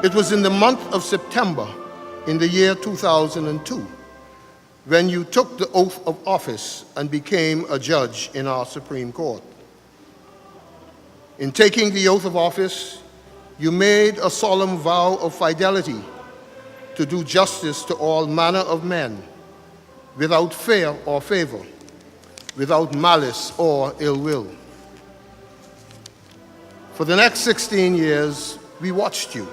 It was in the month of September in the year 2002 when you took the oath of office and became a judge in our Supreme Court. In taking the oath of office, you made a solemn vow of fidelity to do justice to all manner of men, without fear or favor, without malice or ill will. For the next 16 years, we watched you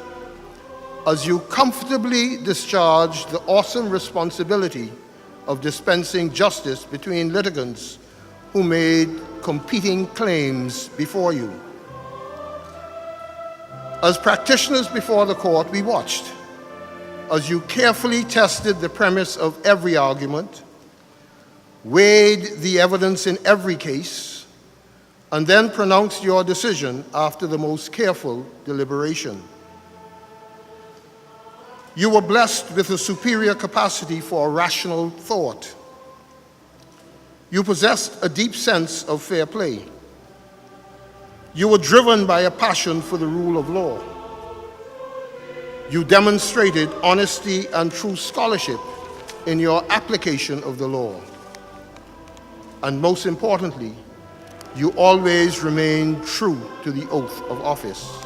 as you comfortably discharged the awesome responsibility of dispensing justice between litigants who made competing claims before you. As practitioners before the court, we watched as you carefully tested the premise of every argument, weighed the evidence in every case, and then pronounced your decision after the most careful deliberation. You were blessed with a superior capacity for rational thought. You possessed a deep sense of fair play. You were driven by a passion for the rule of law. You demonstrated honesty and true scholarship in your application of the law. And most importantly, you always remained true to the oath of office.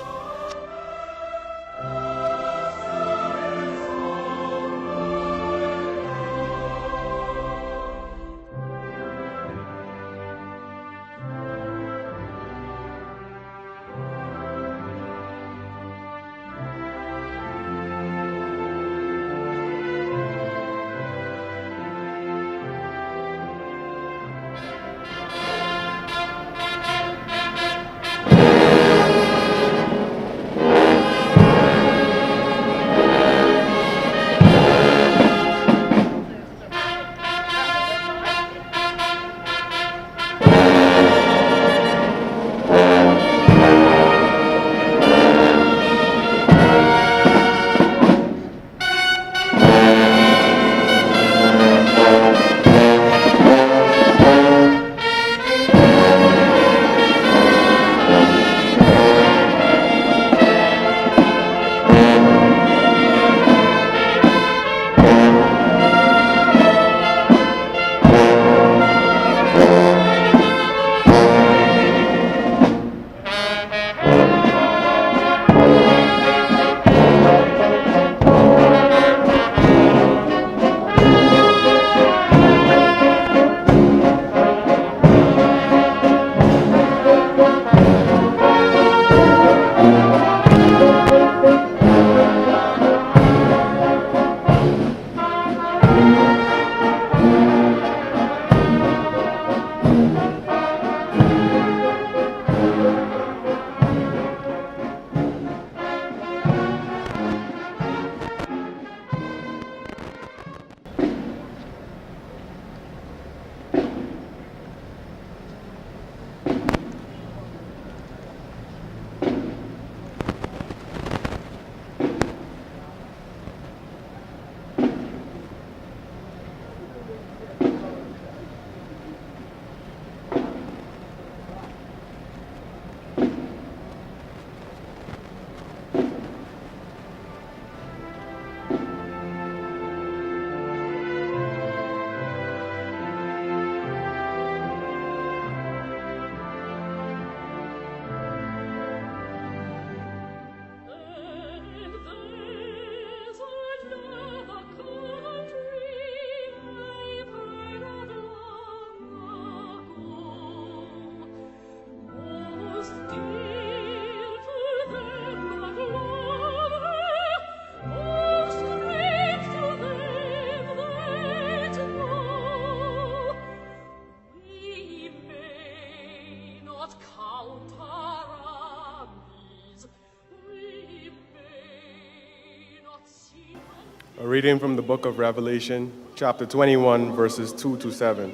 A reading from the book of Revelation, chapter 21, verses 2 to 7.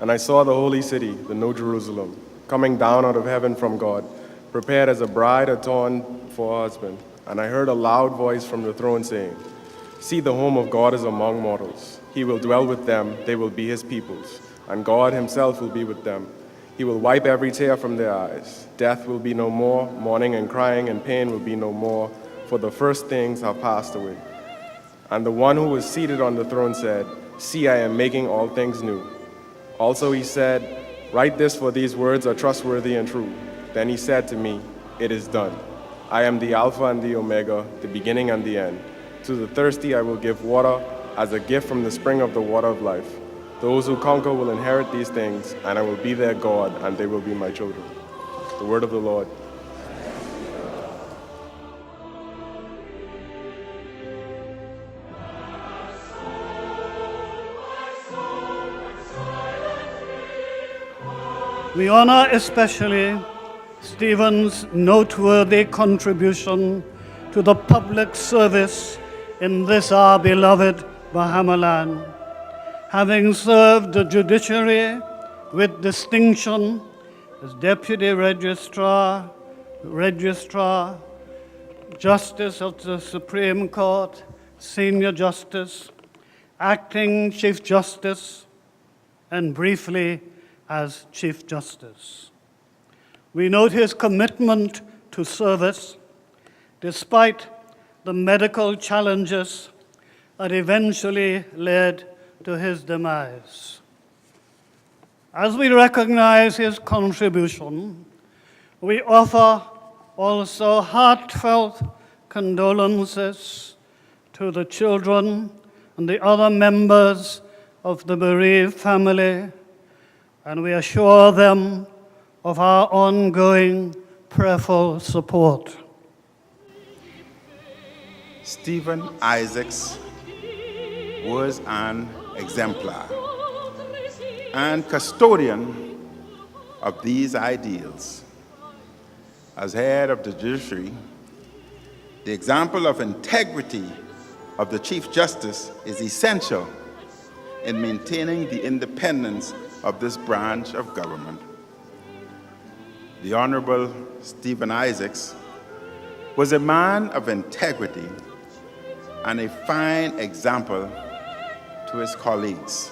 And I saw the holy city, the New Jerusalem, coming down out of heaven from God, prepared as a bride adorned for her husband. And I heard a loud voice from the throne saying, See, the home of God is among mortals. He will dwell with them, they will be his peoples, and God himself will be with them. He will wipe every tear from their eyes. Death will be no more, mourning and crying and pain will be no more, for the first things have passed away. And the one who was seated on the throne said, "See, I am making all things new." Also he said, "Write this, for these words are trustworthy and true." Then he said to me, "It is done. I am the Alpha and the Omega, the beginning and the end. To the thirsty I will give water as a gift from the spring of the water of life. Those who conquer will inherit these things, and I will be their God, and they will be my children." The word of the Lord. We honor especially Stephen's noteworthy contribution to the public service in this our beloved Bahamaland. Having served the judiciary with distinction as Deputy Registrar, Justice of the Supreme Court, Senior Justice, Acting Chief Justice, and briefly as Chief Justice. We note his commitment to service despite the medical challenges that eventually led to his demise. As we recognize his contribution, we offer also heartfelt condolences to the children and the other members of the bereaved family, and we assure them of our ongoing prayerful support. Stephen Isaacs was an exemplar and custodian of these ideals. As head of the judiciary, the example of integrity of the Chief Justice is essential in maintaining the independence of this branch of government. The Honorable Stephen Isaacs was a man of integrity and a fine example to his colleagues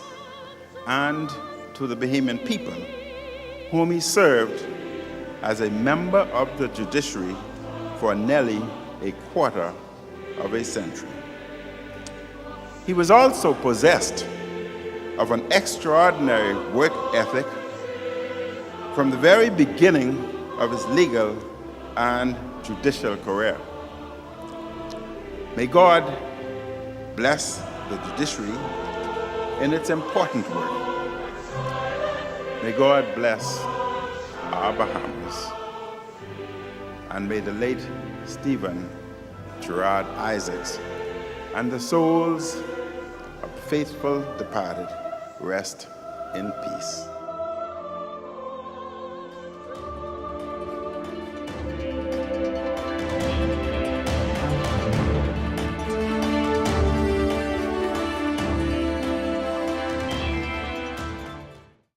and to the Bahamian people, whom he served as a member of the judiciary for nearly a quarter of a century. He was also possessed of an extraordinary work ethic from the very beginning of his legal and judicial career. May God bless the judiciary in its important work. May God bless our Bahamas. And may the late Stephen Gerard Isaacs and the souls of the faithful departed rest in peace.